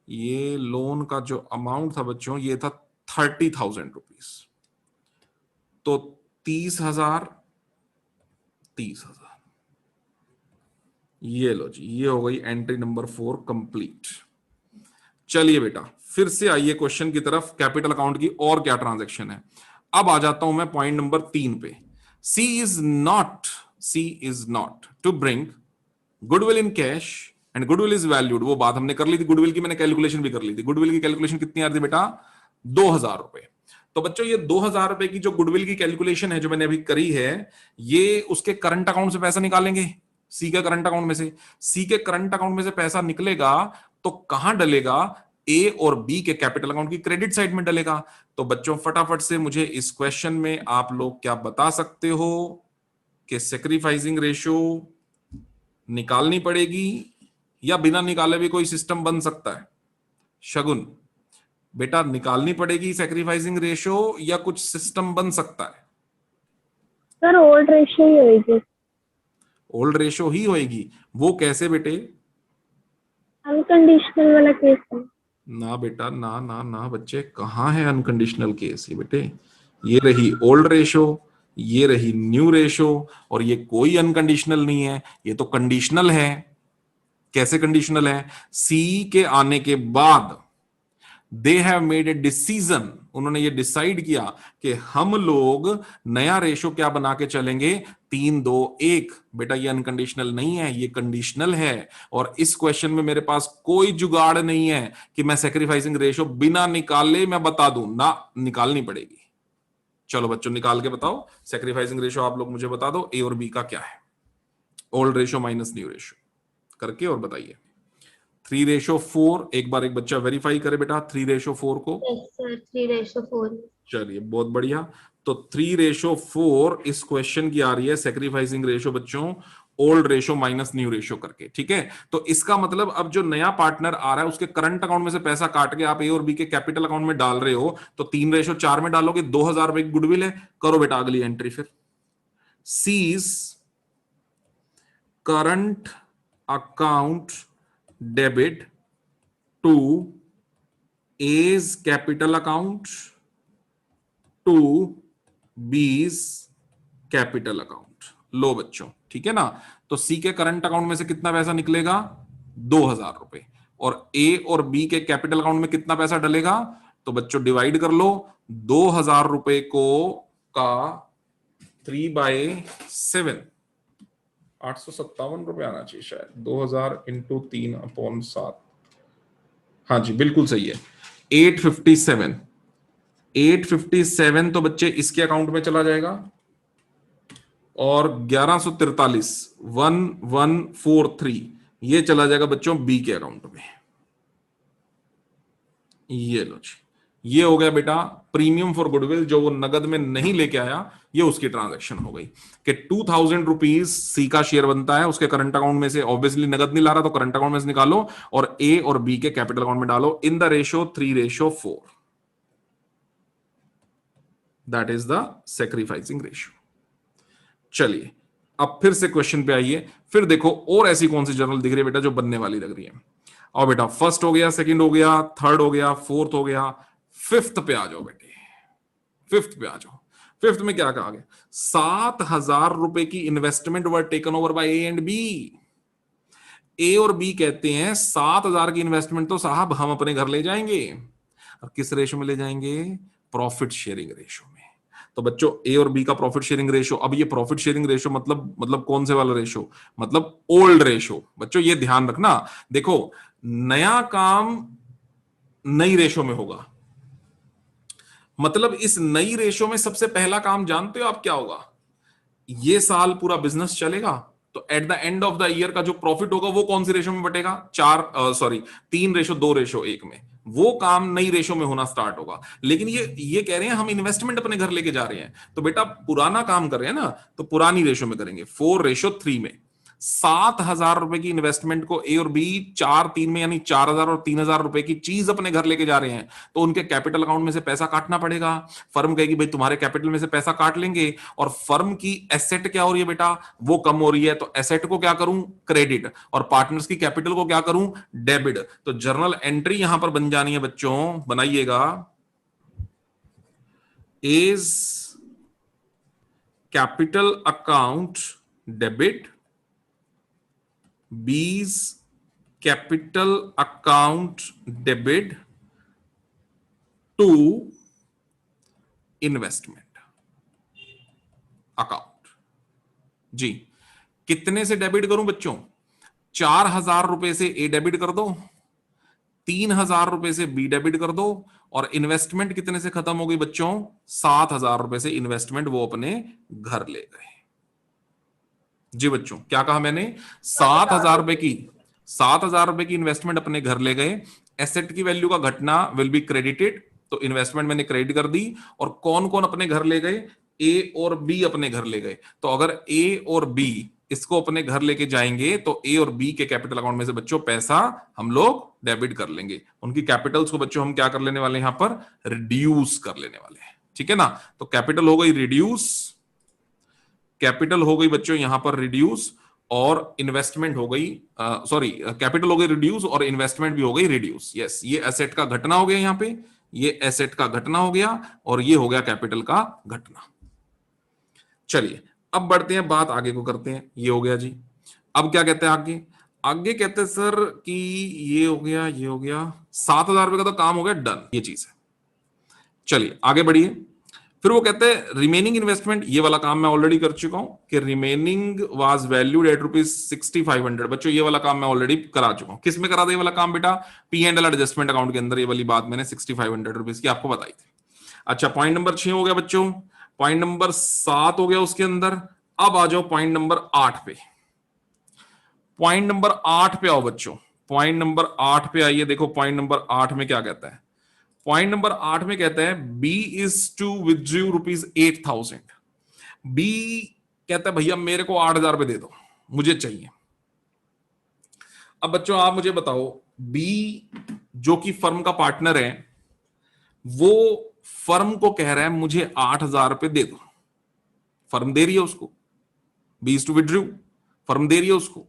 ये लोन का जो अमाउंट था बच्चों, ये था 30,000 रुपीज। तो 30,000 30,000, ये लो जी, ये हो गई एंट्री नंबर 4 कंप्लीट। चलिए बेटा फिर से आइए क्वेश्चन की तरफ, कैपिटल अकाउंट की और क्या ट्रांजैक्शन है। अब आ जाता हूं मैं पॉइंट नंबर 3 पे। C is not C is not to bring goodwill in cash and goodwill is valued. वो बात हमने कर ली थी, गुडविल की मैंने कैलकुलेशन भी कर ली थी। गुडविल की कैलकुलेशन कितनी आ रही थी बेटा? 2000 रुपए। तो बच्चों ये 2000 रुपए की जो गुडविल की कैलकुलेशन है जो मैंने अभी करी है, ये उसके करंट अकाउंट से पैसा निकालेंगे, सी के करंट अकाउंट में से। सी के करंट अकाउंट में से पैसा निकलेगा तो कहां डलेगा? ए और बी के कैपिटल अकाउंट की क्रेडिट साइड में डलेगा। तो बच्चों फटाफट से मुझे इस क्वेश्चन में आप लोग क्या बता सकते हो कि सेक्रीफाइसिंग रेशियो निकालनी पड़ेगी या बिना निकाले भी कोई सिस्टम बन सकता है? शगुन बेटा, निकालनी पड़ेगी सेक्रीफाइसिंग रेशियो या कुछ सिस्टम बन सकता है? सर ओल्ड रेशियो ही होगी। ओल्ड रेशियो ही होएगी। वो कैसे बेटे? अनकंडीशनल वाला केस है। ना बेटा, ना ना ना बच्चे, कहाँ है अनकंडीशनल केस? ये बेटे, ये रही ओल्ड रेशियो, ये रही न्यू रेशियो, और ये कोई अनकंडीशनल नहीं है, ये तो कंडीशनल है। कैसे कंडीशनल है? सी के आने के बाद they have made a decision, उन्होंने ये डिसाइड किया कि हम लोग नया रेशो क्या बना के चलेंगे? 3-2-1। बेटा ये अनकंडीशनल नहीं है, ये कंडीशनल है। और इस क्वेश्चन में मेरे पास कोई जुगाड़ नहीं है कि मैं सेक्रीफाइसिंग रेशो बिना निकाले मैं बता दूं ना, निकालनी पड़ेगी। चलो बच्चों निकाल के बताओ सेक्रीफाइसिंग रेशो, आप लोग मुझे बता दो ए और बी का क्या है। Old ratio minus new ratio करके और बताइए। 3:4, एक बार एक बच्चा वेरीफाई करे बेटा 3:4 को। Yes sir 3:4। चलिए बहुत बढ़िया। तो 3:4 इस क्वेश्चन की आ रही है सेक्रीफाइसिंग रेशो बच्चों, old ratio minus new ratio करके। ठीक है, तो इसका मतलब अब जो नया पार्टनर आ रहा है उसके करंट अकाउंट में से पैसा काट के आप ए और बी के कैपिटल अकाउंट में डाल रहे हो, तो 3:4 में डालोगे। 2000 रुपए की गुडविल है। करो बेटा अगली एंट्री फिर। C's current account debit to A's capital account to B's capital account. लो बच्चों, ठीक है ना? तो सी के करंट अकाउंट में से कितना पैसा निकलेगा? 2000 रुपए। और ए और बी के कैपिटल अकाउंट में कितना पैसा डलेगा? तो बच्चों डिवाइड कर लो 2000 रुपए को का 3/7, 857 रुपए आना चाहिए शायद। 2000 इंटू 3/7, हाँ जी बिल्कुल सही है। 857, 857 तो बच्चे इसके अकाउंट में चला जाएगा, और 1143, 1143 ये चला जाएगा बच्चों बी के अकाउंट में। ये लो जी, ये हो गया बेटा प्रीमियम फॉर गुडविल, जो वो नगद में नहीं लेके आया, ये उसकी ट्रांजैक्शन हो गई कि 2000 रुपीज सी का शेयर बनता है उसके करंट अकाउंट में से। ऑब्वियसली नगद नहीं ला रहा तो करंट अकाउंट में से निकालो और ए और बी के कैपिटल अकाउंट में डालो in the ratio 3:4। That is the sacrificing ratio. चलिए अब फिर से क्वेश्चन पे आइए। फिर देखो और ऐसी कौन सी जर्नल दिख रही है बेटा जो बनने वाली लग रही है। और बेटा फर्स्ट हो गया, सेकंड हो गया, थर्ड हो गया, फोर्थ हो गया, फिफ्थ पे आ जाओ बेटे। फिफ्थ पे आ जाओ। फिफ्थ में क्या कहा गया? 7,000 रुपए की investment were taken over by A and B. A और बी कहते हैं 7,000 की इन्वेस्टमेंट तो साहब हम अपने घर ले जाएंगे। और किस रेशो में ले जाएंगे? प्रॉफिट शेयरिंग रेशो में। तो बच्चों ए और बी का प्रॉफिट शेयरिंग रेशो, अब ये प्रॉफिट शेयरिंग रेशो मतलब कौन से वाला रेशो? मतलब ओल्ड रेशो। बच्चों ये ध्यान रखना, देखो नया काम नई रेशो में होगा, मतलब इस नई रेशो में सबसे पहला काम जानते हो आप क्या होगा? ये साल पूरा बिजनेस चलेगा तो at the end of the year का जो प्रॉफिट होगा वो कौन सी रेशो में बटेगा? 3:2:1 में। वो काम नई रेशो में होना स्टार्ट होगा। लेकिन ये कह रहे हैं हम इन्वेस्टमेंट अपने घर लेके जा रहे हैं, तो बेटा पुराना काम कर रहे हैं ना, तो पुरानी रेशो में करेंगे 4:3 में। 7,000 रुपए की इन्वेस्टमेंट को ए और बी 4-3 में, यानी 4,000 और 3,000 रुपए की चीज अपने घर लेके जा रहे हैं, तो उनके कैपिटल अकाउंट में से पैसा काटना पड़ेगा। फर्म कहेगी भाई तुम्हारे कैपिटल में से पैसा काट लेंगे, और फर्म की एसेट क्या हो रही है बेटा? वो कम हो रही है, तो एसेट को क्या करूं? क्रेडिट। और पार्टनर्स की कैपिटल को क्या करूं? डेबिट। तो जर्नल एंट्री यहां पर बन जानी है बच्चों, बनाइएगा A's capital account debit, B's capital account debit to investment account। जी कितने से डेबिट करूं बच्चों? 4,000 रुपए से ए डेबिट कर दो, 3,000 रुपए से बी डेबिट कर दो, और इन्वेस्टमेंट कितने से खत्म हो गई बच्चों? 7,000 रुपए से इन्वेस्टमेंट वो अपने घर ले गए। जी बच्चों, क्या कहा मैंने? 7,000 रुपए की इन्वेस्टमेंट अपने घर ले गए। एसेट की वैल्यू का घटना विल बी क्रेडिटेड, तो इन्वेस्टमेंट मैंने क्रेडिट कर दी। और कौन कौन अपने घर ले गए? ए और बी अपने घर ले गए। तो अगर ए और बी इसको अपने घर लेके जाएंगे तो ए और बी के कैपिटल अकाउंट में से बच्चों पैसा हम लोग डेबिट कर लेंगे। उनकी कैपिटल्स को बच्चों हम क्या कर लेने वाले हैं? यहां पर रिड्यूस कर लेने वाले हैं, ठीक है ना। तो कैपिटल हो गई रिड्यूस, कैपिटल हो गई बच्चों यहां पर रिड्यूस, और इन्वेस्टमेंट हो गई, सॉरी, कैपिटल हो गई रिड्यूस और इन्वेस्टमेंट भी हो गई रिड्यूस। यस, ये एसेट का घटना हो गया यहां पे, ये एसेट का घटना हो गया, और ये हो गया कैपिटल का घटना। चलिए अब बढ़ते हैं, बात आगे को करते हैं। ये हो गया जी। अब क्या कहते हैं आगे? आगे कहते हैं सर कि ये हो गया, ये हो गया, 7,000 रुपए का तो काम हो गया डन, ये चीज है। चलिए आगे बढ़िए। फिर वो कहते हैं रिमेनिंग इन्वेस्टमेंट, ये वाला काम मैं ऑलरेडी कर चुका हूं कि रिमेनिंग वाज वैल्यूड एट ₹6,500। बच्चों ये वाला काम मैं ऑलरेडी करा चुका हूं। किस में करा था ये वाला काम बेटा? P&L एडजस्टमेंट अकाउंट के अंदर ये वाली बात मैंने ₹6,500 की आपको बताई थी। अच्छा, पॉइंट नंबर 6 हो गया बच्चों। पॉइंट नंबर 7 हो गया उसके अंदर। अब आ जाओ पॉइंट नंबर 8 पे। पॉइंट नंबर 8 पे आओ बच्चों, पॉइंट नंबर 8 पे आइए। देखो पॉइंट नंबर 8 में क्या कहता है? पॉइंट नंबर 8 में कहता है B is to withdraw ₹8,000। B कहता है भैया मेरे को 8,000 रुपए दे दो, मुझे चाहिए। अब बच्चों आप मुझे बताओ, बी जो कि फर्म का पार्टनर है, वो फर्म को कह रहा है मुझे 8,000 रुपए दे दो। फर्म दे रही है उसको, B is to withdraw, firm दे रही है उसको।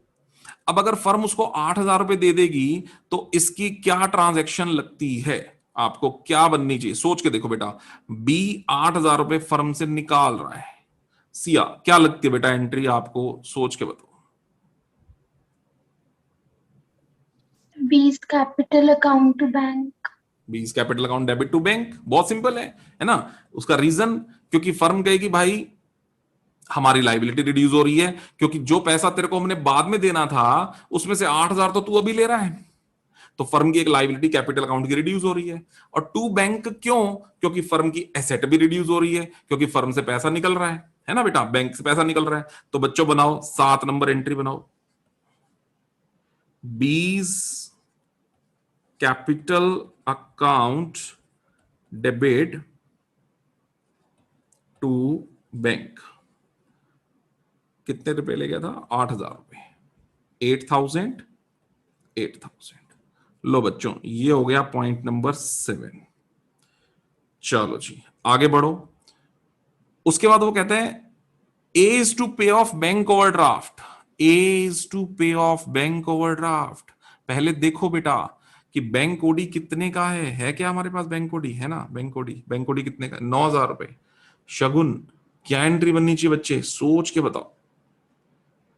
अब अगर फर्म उसको 8,000 रुपए दे देगी तो इसकी क्या ट्रांजैक्शन लगती है? आपको क्या बननी चाहिए? सोच के देखो बेटा। बी 8,000 रुपए फर्म से निकाल रहा है, सिया क्या लगती है बेटा एंट्री? आपको सोच के बताओ। 20 capital account to bank. 20 capital account debit to bank, बहुत सिंपल है ना। उसका रीजन, क्योंकि फर्म कहेगी भाई हमारी लाइबिलिटी रिड्यूस हो रही है, क्योंकि जो पैसा तेरे को हमने बाद में देना था उसमें से 8,000 तो तू अभी ले रहा है। तो फर्म की एक लाइबिलिटी कैपिटल अकाउंट की रिड्यूस हो रही है। और टू बैंक क्यों? क्योंकि फर्म की एसेट भी रिड्यूस हो रही है, क्योंकि फर्म से पैसा निकल रहा है ना बेटा, बैंक से पैसा निकल रहा है। तो बच्चों बनाओ 7 नंबर एंट्री बनाओ, B's capital account debit to bank. कितने रुपए ले गया था? 8,000 रुपए, 8,000, 8,000। लो बच्चों ये हो गया पॉइंट नंबर 7। चलो जी आगे बढ़ो। उसके बाद वो कहते हैं A is to pay off bank overdraft. A is to pay off bank overdraft. पहले देखो बेटा कि बैंक ओडी कितने का है क्या हमारे पास? बैंक ओडी है ना, बैंक ओडी कितने का? 9,000 रुपए। शगुन क्या एंट्री बननी चाहिए बच्चे? सोच के बताओ।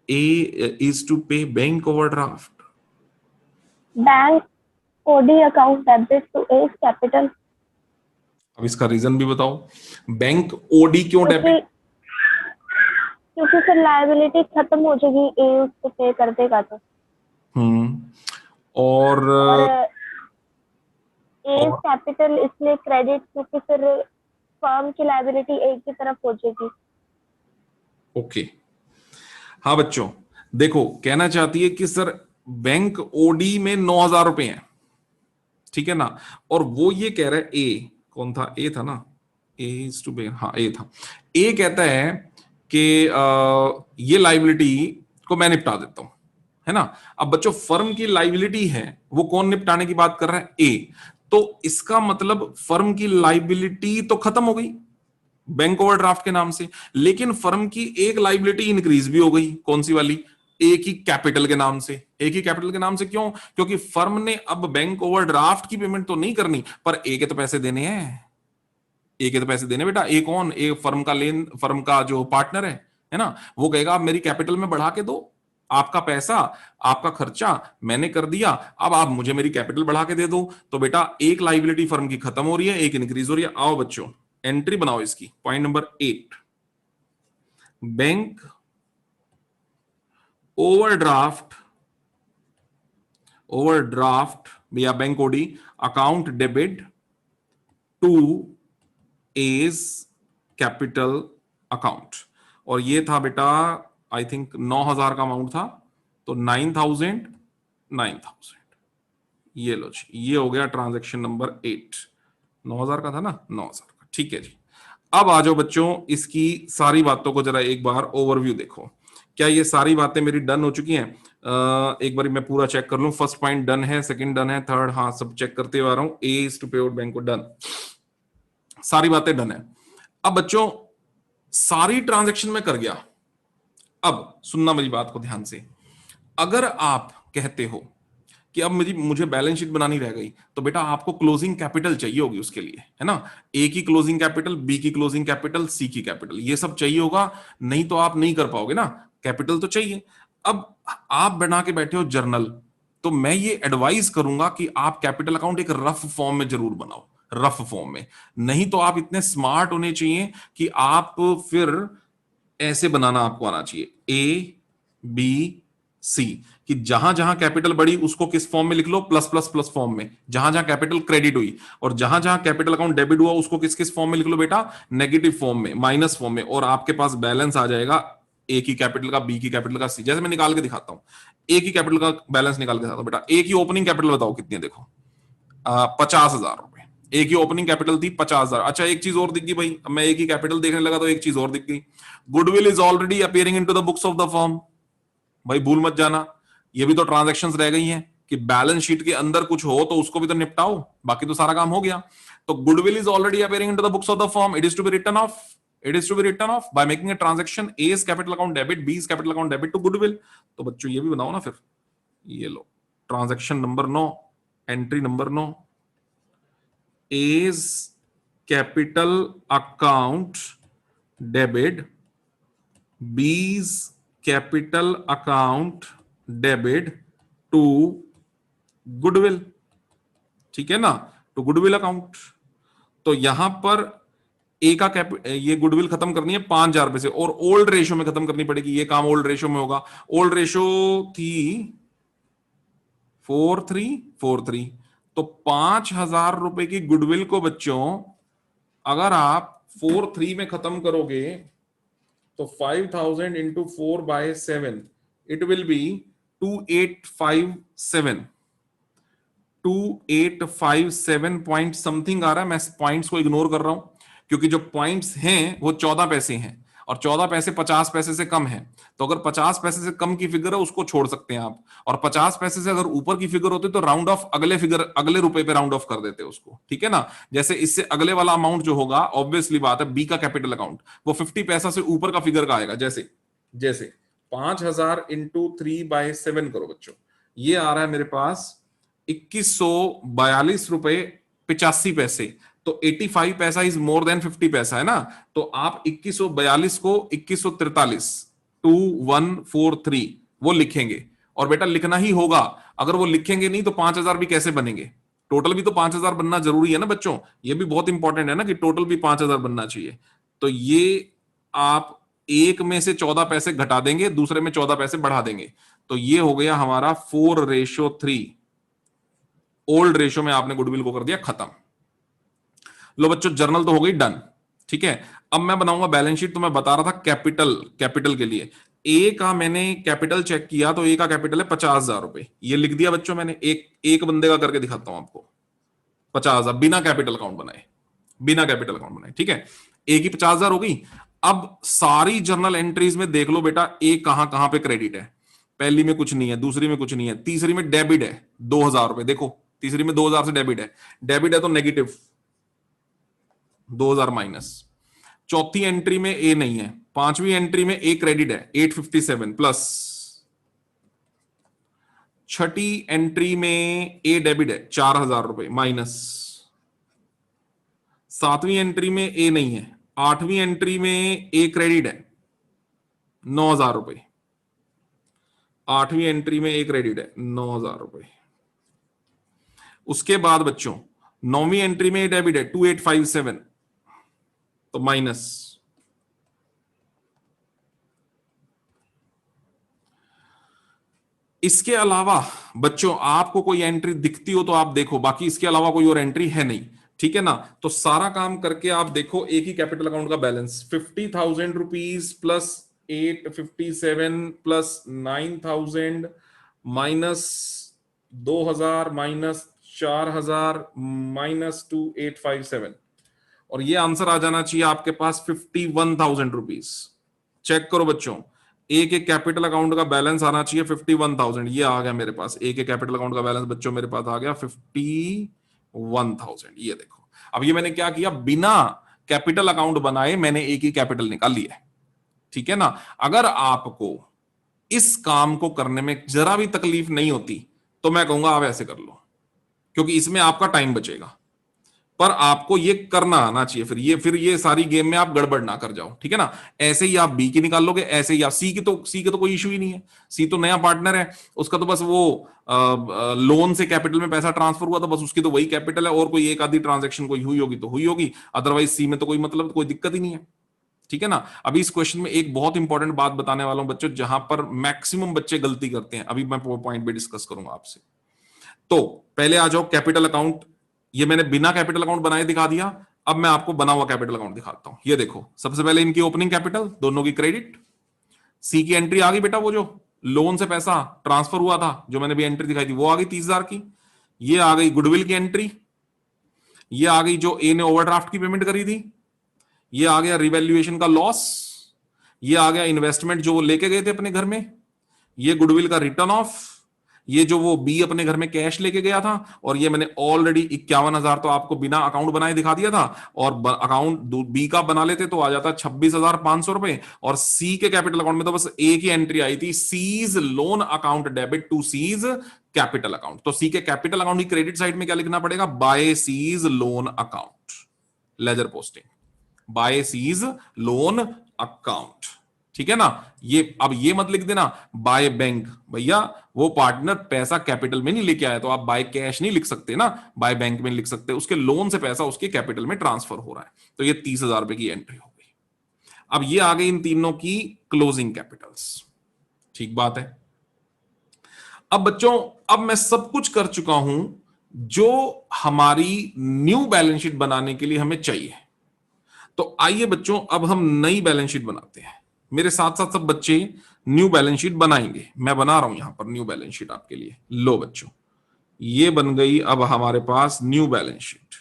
A is to pay bank overdraft, bank OD account debit to A's capital. अब इसका रीजन भी बताओ। बैंक ओडी क्यों डेबिट? क्योंकि फिर लायबिलिटी खत्म हो जाएगी, ए उसको पे कर देगा तो। और एज कैपिटल इसलिए क्रेडिट, क्योंकि फिर फर्म की लायबिलिटी ए की तरफ हो जाएगी। ओके हाँ बच्चों देखो, कहना चाहती है कि सर बैंक ओडी में 9,000 रुपए हैं, ठीक है ना। और वो ये कह रहा है, ए कौन था? ए था ना, ए इज टू बैंक, हाँ ए था। ए कहता है कि ये लाइबिलिटी को मैं निपटा देता हूं, है ना। अब बच्चों फर्म की लाइबिलिटी है, वो कौन निपटाने की बात कर रहा है? ए। तो इसका मतलब फर्म की लाइबिलिटी तो खत्म हो गई बैंक ओवरड्राफ्ट के नाम से, लेकिन फर्म की एक लाइबिलिटी इंक्रीज भी हो गई। कौन सी वाली? एक ही कैपिटल के नाम से। एक ही कैपिटल के नाम से क्यों? क्योंकि फर्म ने अब बैंक ओवरड्राफ्ट की पेमेंट तो नहीं करनी, पर ए के तो पैसे देने हैं। ए के तो पैसे देने बेटा। ए कौन? ए फर्म का जो पार्टनर है ना। वो कहेगा आप मेरी कैपिटल में बढ़ा के दो, आपका पैसा आपका खर्चा मैंने कर दिया, अब आप मुझे मेरी कैपिटल बढ़ा के दे दो। तो बेटा एक लाइबिलिटी फर्म की खत्म हो रही है, एक इंक्रीज हो रही है। आओ बच्चों एंट्री बनाओ इसकी, point number 8। Bank overdraft, overdraft या bank OD account debit to A's capital account, और ये था बेटा आई थिंक 9,000 का अमाउंट था, तो 9,000 9,000, ये लो जी, ये हो गया ट्रांजैक्शन नंबर 8। 9,000 का था ना, 9,000 का, ठीक है जी। अब आ जाओ बच्चों, इसकी सारी बातों को जरा एक बार ओवरव्यू देखो। क्या ये सारी बातें मेरी डन हो चुकी हैं? एक बार मैं पूरा चेक कर लूं। फर्स्ट पॉइंट डन है, सेकंड डन है, थर्ड, हाँ सब चेक करते हुए आ रहा हूं। ए इज टू पे आउट बैंक को डन, सारी बातें डन है। अब बच्चों सारी ट्रांजैक्शन में कर गया। अब सुनना मेरी बात को ध्यान से, अगर आप कहते हो कि अब मुझे बैलेंस शीट बनानी रह गई, तो बेटा आपको क्लोजिंग कैपिटल चाहिए होगी उसके लिए, है ना। ए की क्लोजिंग कैपिटल, बी की क्लोजिंग कैपिटल, सी की कैपिटल, ये सब चाहिए होगा, नहीं तो आप नहीं कर पाओगे ना, कैपिटल तो चाहिए। अब आप बना के बैठे हो जर्नल, तो मैं ये एडवाइस करूंगा कि आप कैपिटल अकाउंट एक रफ फॉर्म में जरूर बनाओ, रफ फॉर्म में। नहीं तो आप इतने स्मार्ट होने चाहिए कि आप फिर ऐसे बनाना आपको आना चाहिए, ए बी सी, कि जहां जहां कैपिटल बढ़ी उसको किस फॉर्म में लिख लो, प्लस प्लस प्लस फॉर्म में। जहां जहां कैपिटल क्रेडिट हुई और जहां जहां कैपिटल अकाउंट डेबिट हुआ उसको किस किस फॉर्म में लिख लो बेटा, नेगेटिव फॉर्म में, माइनस फॉर्म में, और आपके पास बैलेंस आ जाएगा ए की कैपिटल का, बी की कैपिटल का, सी। जैसे मैं निकाल के दिखाता हूं, ए की कैपिटल का बैलेंस निकाल के दिखाता हूं बेटा। ए की ओपनिंग कैपिटल बताओ कितनी है, देखो 50,000 रुपए। ए की ओपनिंग कैपिटल थी 50,000। अच्छा एक चीज और दिख गई भाई, अब मैं ए की कैपिटल देखने लगा तो एक चीज और दिख गई, goodwill is already appearing into the books of the firm. भाई भूल मत जाना, ये भी तो ट्रांजैक्शंस रह गई हैं कि बैलेंस शीट के अंदर कुछ हो तो उसको भी तो निपटाओ, बाकी तो सारा काम हो गया। तो goodwill is already appearing into the books of the firm, it is to be written off, it is to be written off by making a transaction, A's capital account debit, B's capital account debit to goodwill. तो बच्चों ये भी बनाओ ना फिर, ये लो transaction number 9, entry number 9, A's capital account debit, B's capital account debit to goodwill, ठीक है ना, टू गुडविल अकाउंट। तो यहां पर ए का ये गुडविल खत्म करनी है 5,000 रुपए से, और ओल्ड रेशो में खत्म करनी पड़ेगी, ये काम ओल्ड रेशो में होगा। ओल्ड रेशो थी 4,343, तो 5,000 रुपए की गुडविल को बच्चों अगर आप 4,3 में खत्म करोगे तो 5,000 into 4/7, it will be 2,857, 2,857 point something आ रहा है। मैं पॉइंट्स को इग्नोर कर रहा हूं क्योंकि जो पॉइंट्स हैं वो 14 पैसे हैं, और 14 पैसे 50 पैसे से कम है। तो अगर 50 पैसे से कम की फिगर है उसको छोड़ सकते हैं आप, और 50 पैसे से अगर ऊपर की फिगर होती तो राउंड ऑफ अगले फिगर, अगले रुपए पे राउंड ऑफ कर देते उसको, ठीक है ना। जैसे इससे अगले वाला अमाउंट जो होगा, ऑब्वियसली बात है, बी का कैपिटल अकाउंट, वो 50 पैसा से ऊपर का फिगर का आएगा। जैसे जैसे 5,000 इंटू 3/7 करो बच्चों, ये आ रहा है मेरे पास 2,142 रुपए 85 पैसे। तो 85 पैसा इज मोर देन 50 पैसा, है ना। तो आप 2,142 को 2,143, 2,143 वो लिखेंगे, और बेटा लिखना ही होगा। अगर वो लिखेंगे नहीं तो 5,000 भी कैसे बनेंगे, टोटल भी तो 5,000 बनना जरूरी है ना बच्चों, ये भी बहुत इंपॉर्टेंट है ना कि टोटल भी 5,000 बनना चाहिए। तो ये आप एक में से 14 पैसे घटा देंगे, दूसरे में 14 पैसे बढ़ा देंगे, तो ये हो गया हमारा 4:3। ओल्ड रेशो में आपने गुडविल को कर दिया खत्म। लो बच्चों जर्नल तो हो गई डन, ठीक है। अब मैं बनाऊंगा बैलेंस शीट। तो मैं बता रहा था कैपिटल के लिए ए का मैंने कैपिटल चेक किया, तो ए का कैपिटल है 50,000 रुपए, ये लिख दिया बच्चों मैंने। एक बंदे का करके दिखाता हूं आपको, 50,000 बिना कैपिटल अकाउंट बनाए, बिना कैपिटल अकाउंट बनाए, ठीक है। ए की 50,000 हो गई। अब सारी जर्नल एंट्रीज में देख लो बेटा ए कहां कहां पे क्रेडिट है। पहली में कुछ नहीं है, दूसरी में कुछ नहीं है, तीसरी में डेबिट है 2,000 रुपए, देखो तीसरी में 2,000 से डेबिट है, डेबिट है तो नेगेटिव 2,000 माइनस। चौथी एंट्री में ए नहीं है, पांचवी एंट्री में ए क्रेडिट है 857 प्लस, छठी एंट्री में ए डेबिट है 4,000 रुपए माइनस, सातवीं एंट्री में ए नहीं है, आठवीं एंट्री में ए क्रेडिट है 9,000 रुपए, आठवीं एंट्री में ए क्रेडिट है 9,000 रुपए। उसके बाद बच्चों नौवीं एंट्री में ए डेबिट है 2,857, तो माइनस। इसके अलावा बच्चों आपको कोई एंट्री दिखती हो तो आप देखो, बाकी इसके अलावा कोई और एंट्री है नहीं, ठीक है ना। तो सारा काम करके आप देखो, एक ही कैपिटल अकाउंट का balance 50,000 rupees plus 857 plus 9,000 minus 2,000 minus 4,000 minus 2,857, और ये आंसर आ जाना चाहिए आपके पास 51,000 रुपीज। चेक करो बच्चों, एक एक कैपिटल अकाउंट का बैलेंस आना चाहिए 51,000, ये आ गया मेरे पास। एक एक कैपिटल अकाउंट का बैलेंस बच्चों मेरे पास आ गया 51,000। ये देखो, अब ये मैंने क्या किया, बिना कैपिटल अकाउंट बनाए मैंने एक ही कैपिटल निकाल लिया, ठीक है ना। अगर आपको इस काम को करने में जरा भी तकलीफ नहीं होती तो मैं कहूंगा आप ऐसे कर लो, क्योंकि इसमें आपका टाइम बचेगा, पर आपको ये करना आना चाहिए। फिर ये सारी गेम में आप गड़बड़ ना कर जाओ, ठीक है ना। ऐसे ही आप बी की निकाल लोगे, ऐसे ही आप सी के तो कोई इशू ही नहीं है। सी तो नया पार्टनर है, उसका तो बस वो लोन से कैपिटल में पैसा ट्रांसफर हुआ, तो बस उसकी तो वही कैपिटल है, और कोई एक आधी ट्रांजेक्शन कोई हुई होगी तो हुई होगी, अदरवाइज सी में तो कोई मतलब कोई दिक्कत ही नहीं है, ठीक है ना। अभी इस क्वेश्चन में एक बहुत इंपॉर्टेंट बात बताने वाला हूं बच्चों, जहां पर मैक्सिमम बच्चे गलती करते हैं, अभी मैं पॉइंट भी डिस्कस करूंगा आपसे। तो पहले आ जाओ कैपिटल अकाउंट, ये मैंने बिना कैपिटल अकाउंट बनाए दिखा दिया। अब मैं आपको बना हुआ कैपिटल अकाउंट दिखाता हूं। ये देखो, सबसे पहले इनकी ओपनिंग कैपिटल दोनों की क्रेडिट, सी की एंट्री आ गई बेटा, वो जो लोन से पैसा ट्रांसफर हुआ था जो मैंने भी एंट्री दिखाई थी वो आ गई 30,000 की। ये आ गई गुडविल की एंट्री, ये आ गई जो ए ने ओवरड्राफ्ट की पेमेंट करी थी, ये आ गया रिवैल्यूएशन का लॉस, ये आ गया इन्वेस्टमेंट जो वो लेके गए थे अपने घर में, ये गुडविल का रिटर्न ऑफ, ये जो वो बी अपने घर में कैश लेके गया था, और ये मैंने ऑलरेडी 51,000 तो आपको बिना अकाउंट बनाए दिखा दिया था, और अकाउंट बी का बना लेते तो आ जाता 26,500 रुपए, और सी के कैपिटल अकाउंट में तो बस एक ही एंट्री आई थी, C's loan account debit to C's capital account. तो सी के कैपिटल अकाउंट की क्रेडिट साइड में क्या लिखना पड़ेगा, by C's loan account, ledger posting, by C's loan account, ठीक है ना। ये अब ये मत लिख देना बाय बैंक, भैया वो पार्टनर पैसा कैपिटल में नहीं लेके आया, तो आप बाय कैश नहीं लिख सकते ना, बाय बैंक में लिख सकते, उसके लोन से पैसा उसके कैपिटल में ट्रांसफर हो रहा है। तो ये 30,000 रुपए की एंट्री हो गई। अब ये आ गई इन तीनों की क्लोजिंग कैपिटल्स, ठीक बात है। अब बच्चों, अब मैं सब कुछ कर चुका हूं जो हमारी न्यू बैलेंस शीट बनाने के लिए हमें चाहिए। तो आइए बच्चों, अब हम नई बैलेंस शीट बनाते हैं। मेरे साथ साथ सब बच्चे न्यू बैलेंस शीट बनाएंगे, मैं बना रहा हूं यहां पर न्यू बैलेंस शीट आपके लिए। लो बच्चों, ये बन गई अब हमारे पास न्यू बैलेंस शीट।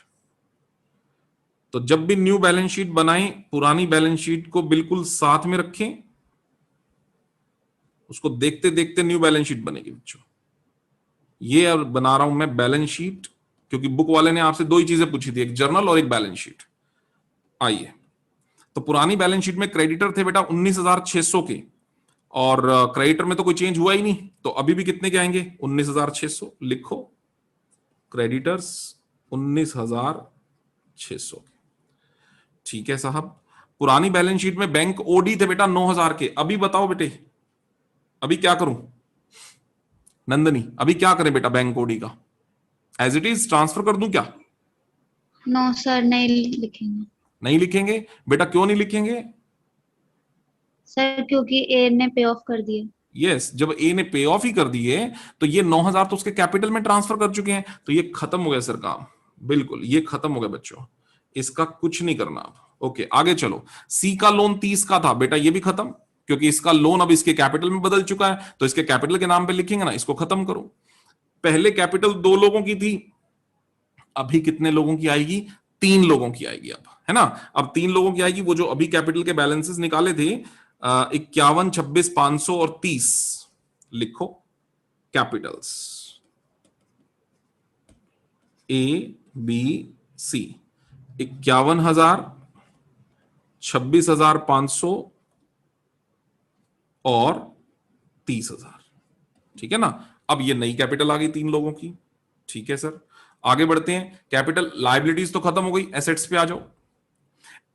तो जब भी न्यू बैलेंस शीट बनाएं, पुरानी बैलेंस शीट को बिल्कुल साथ में रखें, उसको देखते देखते न्यू बैलेंस शीट बनेगी बच्चों। ये अब बना रहा हूं मैं बैलेंस शीट, क्योंकि बुक वाले ने आपसे दो ही चीजें पूछी थी, एक जर्नल और एक बैलेंस शीट। आइए, तो पुरानी बैलेंस शीट में क्रेडिटर थे बेटा 19,600 के, और क्रेडिटर में तो कोई चेंज हुआ ही नहीं, तो अभी भी कितने के आएंगे 19,600। लिखो क्रेडिटर्स 19,600 के, ठीक है साहब। पुरानी बैलेंस शीट में बैंक ओडी थे बेटा 9,000 के। अभी बताओ बेटे, अभी क्या करूं नंदनी, अभी क्या करें बेटा, बैंक ओडी का एज इट इज ट्रांसफर कर दूं क्या? नो सर, नहीं लिखेंगे नहीं लिखेंगे बेटा, क्यों नहीं लिखेंगे? सर, क्योंकि ए ने पे ऑफ कर दिया। यस, जब ए ने पे ऑफ ही कर दिए तो ये 9,000 तो उसके कैपिटल में ट्रांसफर कर चुके हैं, तो ये खत्म हो गया सर काम, बिल्कुल ये खत्म हो गया बच्चों, इसका कुछ नहीं करना अब। ओके, आगे चलो। सी का लोन 30 का था बेटा, ये भी खत्म, क्योंकि इसका लोन अब इसके कैपिटल में बदल चुका है, तो इसके कैपिटल के नाम पे लिखेंगे ना, इसको खत्म करो। पहले कैपिटल 2 लोगों की थी, अभी कितने लोगों की आएगी, 3 लोगों की आएगी अब, है ना। अब 3 लोगों की आएगी, वो जो अभी कैपिटल के बैलेंसेस निकाले थे 51, 26, 500 और 30, लिखो कैपिटल्स ए बी सी, 51,000, 26,500 और 30,000, ठीक है ना। अब ये नई कैपिटल आ गई 3 लोगों की, ठीक है सर। आगे बढ़ते हैं, कैपिटल लायबिलिटीज तो खत्म हो गई, एसेट्स पे आ जाओ।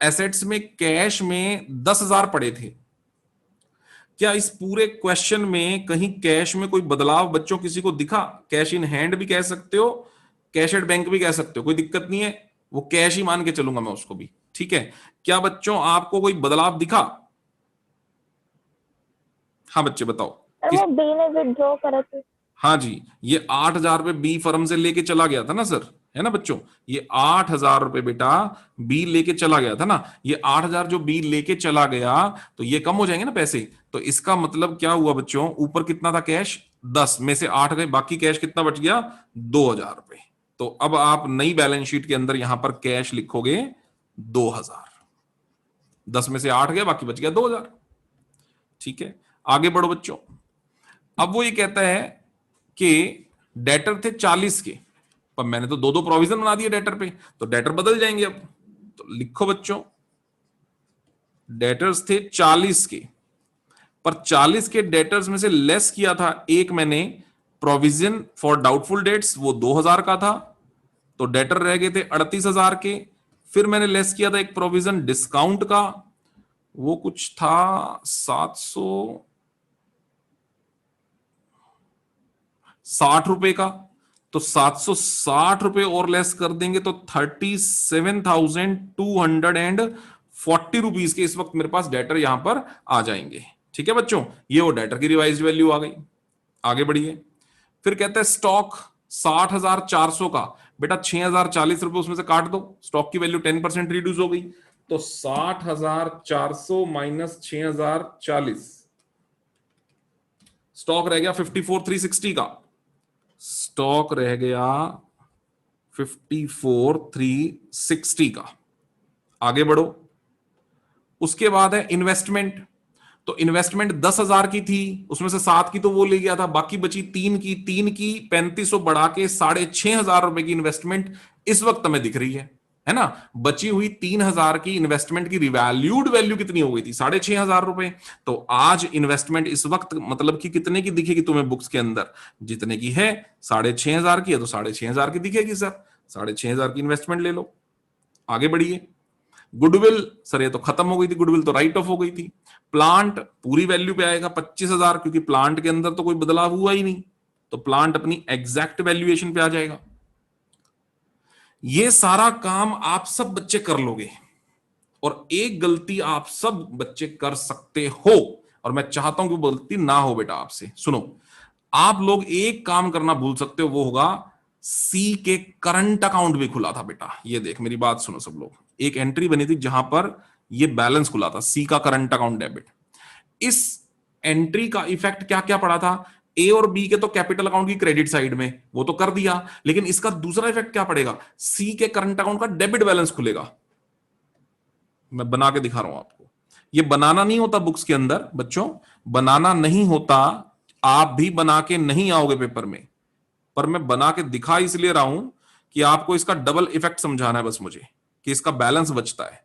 एसेट्स में कैश में 10,000 पड़े थे। क्या इस पूरे क्वेश्चन में कहीं कैश में कोई बदलाव बच्चों किसी को दिखा? कैश इन हैंड भी कह सकते हो, कैश एट बैंक भी कह सकते हो, कोई दिक्कत नहीं है, वो कैश ही मान के चलूंगा मैं उसको भी, ठीक है। क्या बच्चों आपको कोई बदलाव दिखा? हाँ बच्चे बताओ। सर वो बी ने विड्रॉ करे थे। हाँ जी, ये 8,000 रुपए बी फर्म से लेके चला गया था ना सर, है ना बच्चों, ये 8,000 रुपए बेटा बी लेके चला गया था ना, ये 8,000 जो बी लेके चला गया तो ये कम हो जाएंगे ना पैसे, तो इसका मतलब क्या हुआ बच्चों, ऊपर कितना था कैश, 10 में से 8 गए, बाकी कैश कितना बच गया, 2,000 रुपए। तो अब आप नई बैलेंस शीट के अंदर यहां पर कैश लिखोगे 2,000, 10 में से 8 गया, बाकी बच गया 2,000। ठीक है, आगे बढ़ो बच्चों। अब वो ये कहता है कि डेटर थे 40 के, पर मैंने तो दो दो प्रोविजन बना दिए डेटर पे, तो डेटर बदल जाएंगे अब। तो लिखो बच्चों, डेटर्स थे 40 के, पर 40 के डेटर्स में से लेस किया था एक मैंने प्रोविजन फॉर डाउटफुल डेट्स, वो 2,000 का था, तो डेटर रह गए थे 38,000 के। फिर मैंने लेस किया था एक प्रोविजन डिस्काउंट का, वो कुछ था 760 रुपए का, तो 760 रुपए और लेस कर देंगे तो 37,240 रुपीज के इस वक्त मेरे पास डेटर यहां पर आ जाएंगे। ठीक है बच्चों, ये वो डेटर की रिवाइज्ड वैल्यू आ गई। आगे बढ़िए, फिर कहता है स्टॉक 60,400 का, बेटा 6,040 रुपए उसमें से काट दो, स्टॉक की वैल्यू 10% रिड्यूस हो गई, तो 60,400 माइनस 6,040, स्टॉक रह गया 54,360 का, स्टॉक रह गया 54,360 का। आगे बढ़ो, उसके बाद है इन्वेस्टमेंट, तो इन्वेस्टमेंट 10,000 की थी, उसमें से 7 की तो वो ले गया था, बाकी बची 3 की, 3,3500 बढ़ा के 6,500 रुपए की इन्वेस्टमेंट इस वक्त हमें दिख रही है ना। बची हुई 3,000 की इन्वेस्टमेंट की रिवैल्यूड वैल्यू कितनी हो गई थी, 6,500 रुपए। तो आज इन्वेस्टमेंट इस वक्त मतलब कि कितने की दिखेगी तुम्हें बुक्स के अंदर, जितने की है 6,500 की है तो 6,500 की दिखेगी सर, 6,500 की इन्वेस्टमेंट ले लो। आगे बढ़िए, गुडविल सर ये तो खत्म हो गई थी, गुडविल तो राइट ऑफ हो गई थी। प्लांट पूरी वैल्यू पे आएगा 25,000, क्योंकि प्लांट के अंदर तो कोई बदलाव हुआ ही नहीं, तो प्लांट अपनी एग्जैक्ट वैल्यूएशन पे आ जाएगा। ये सारा काम आप सब बच्चे कर लोगे, और एक गलती आप सब बच्चे कर सकते हो, और मैं चाहता हूं कि वो गलती ना हो बेटा आपसे। सुनो, आप लोग एक काम करना भूल सकते हो, वो होगा सी के करंट अकाउंट भी खुला था बेटा। ये देख मेरी बात सुनो सब लोग, एक एंट्री बनी थी जहां पर ये बैलेंस खुला था, सी का करंट अकाउंट डेबिट। इस एंट्री का इफेक्ट क्या क्या पड़ा था, ए और बी के तो कैपिटल अकाउंट की क्रेडिट साइड में वो तो कर दिया, लेकिन इसका दूसरा इफेक्ट क्या पड़ेगा, सी के करंट अकाउंट का डेबिट बैलेंस खुलेगा। मैं बना के दिखा रहा हूं आपको, ये बनाना नहीं होता बुक्स के अंदर बच्चों, बनाना नहीं होता, आप भी बना के नहीं आओगे पेपर में, पर मैं बना के दिखा इसलिए रहा हूं कि आपको इसका डबल इफेक्ट समझाना है बस मुझे, कि इसका बैलेंस बचता है।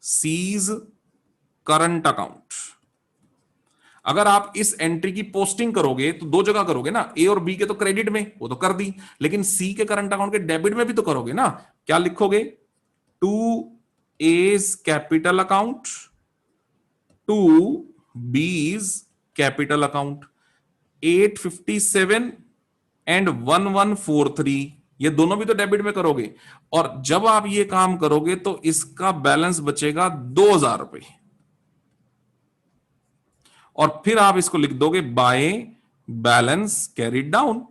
सीज करंट अकाउंट, अगर आप इस एंट्री की पोस्टिंग करोगे तो दो जगह करोगे ना, ए और बी के तो क्रेडिट में वो तो कर दी, लेकिन सी के करंट अकाउंट के डेबिट में भी तो करोगे ना। क्या लिखोगे, to A's capital account to B's capital account, 857 and 1143, ये दोनों भी तो डेबिट में करोगे, और जब आप ये काम करोगे तो इसका बैलेंस बचेगा 2,000 रुपए, और फिर आप इसको लिख दोगे बाय बैलेंस कैरीड डाउन।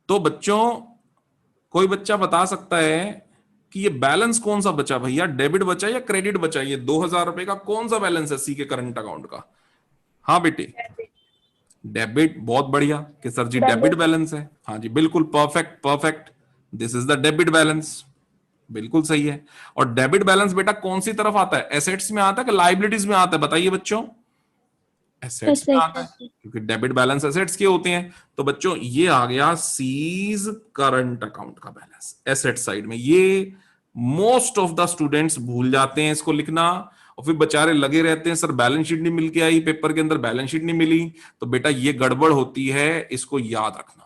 तो बच्चों, कोई बच्चा बता सकता है कि ये बैलेंस कौन सा बचा भैया, डेबिट बचा या क्रेडिट बचा, ये 2,000 रुपए का कौन सा बैलेंस है सी के करंट अकाउंट का। हाँ बेटे, डेबिट, बहुत बढ़िया कि सर जी डेबिट बैलेंस है, हाँ जी बिल्कुल, perfect perfect, this is the debit balance, बिल्कुल सही है। और डेबिट बैलेंस बेटा कौन सी तरफ आता है, एसेट्स में आता है कि लाइबिलिटीज में आता है, बताइए बच्चों। एसेट्स में आता है, क्योंकि डेबिट बैलेंस एसेट्स के होते हैं। तो बच्चों ये आ गया सीज करंट अकाउंट का बैलेंस एसेट साइड में। ये मोस्ट ऑफ द स्टूडेंट्स भूल जाते हैं इसको लिखना, और फिर बेचारे लगे रहते हैं सर बैलेंस शीट नहीं मिल के आई, पेपर के अंदर बैलेंस शीट नहीं मिली। तो बेटा ये गड़बड़ होती है, इसको याद रखना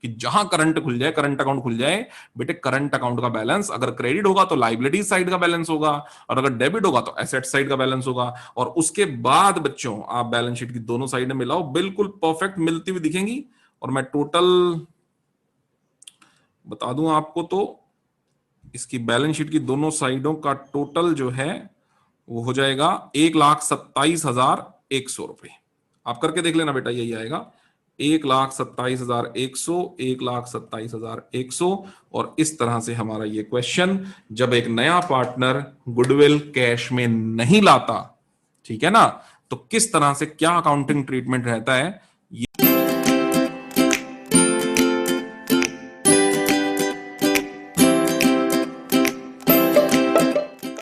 कि जहां करंट खुल जाए, करंट अकाउंट खुल जाए बेटे, करंट अकाउंट का बैलेंस अगर क्रेडिट होगा तो लाइबिलिटी साइड का बैलेंस होगा, और अगर डेबिट होगा तो एसेट साइड का बैलेंस होगा। और उसके बाद बच्चों आप बैलेंस शीट की दोनों साइड में मिलाओ, बिल्कुल परफेक्ट मिलती हुई दिखेंगी। और मैं टोटल बता दूं आपको, तो इसकी बैलेंस शीट की दोनों साइडों का टोटल जो है वो हो जाएगा 1,27,100 रुपए। आप करके देख लेना बेटा, यही आएगा 1,27,100, 1,27,100। और इस तरह से हमारा ये क्वेश्चन, जब एक नया पार्टनर गुडविल कैश में नहीं लाता, ठीक है ना, तो किस तरह से क्या अकाउंटिंग ट्रीटमेंट रहता है